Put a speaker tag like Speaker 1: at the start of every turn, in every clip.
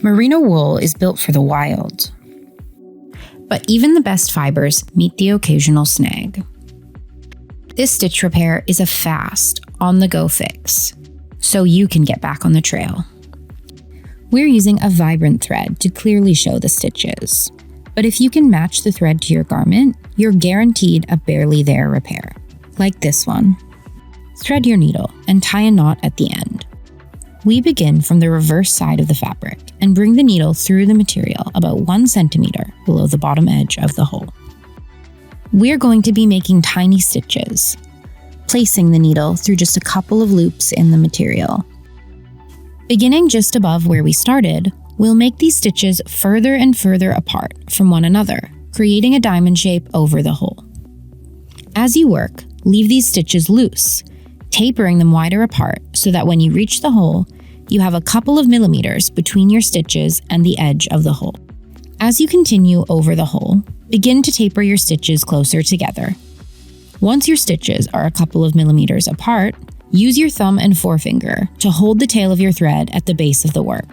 Speaker 1: Merino wool is built for the wild. But even the best fibers meet the occasional snag. This stitch repair is a fast, on-the-go fix, so you can get back on the trail. We're using a vibrant thread to clearly show the stitches, but if you can match the thread to your garment, you're guaranteed a barely there repair, like this one. Thread your needle and tie a knot at the end. We begin from the reverse side of the fabric and bring the needle through the material about 1 centimeter below the bottom edge of the hole. We're going to be making tiny stitches, placing the needle through just a couple of loops in the material. Beginning just above where we started, we'll make these stitches further and further apart from one another, creating a diamond shape over the hole. As you work, leave these stitches loose, tapering them wider apart so that when you reach the hole, you have a couple of millimeters between your stitches and the edge of the hole. As you continue over the hole, begin to taper your stitches closer together. Once your stitches are a couple of millimeters apart, use your thumb and forefinger to hold the tail of your thread at the base of the work.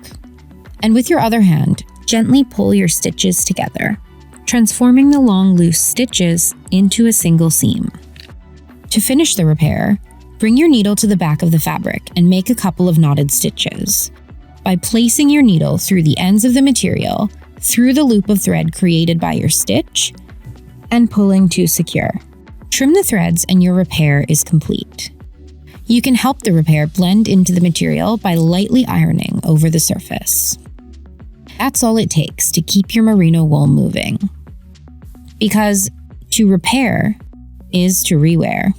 Speaker 1: And with your other hand, gently pull your stitches together, transforming the long loose stitches into a single seam. To finish the repair, bring your needle to the back of the fabric and make a couple of knotted stitches. By placing your needle through the ends of the material, through the loop of thread created by your stitch, and pulling to secure. Trim the threads and your repair is complete. You can help the repair blend into the material by lightly ironing over the surface. That's all it takes to keep your merino wool moving. Because to repair is to rewear.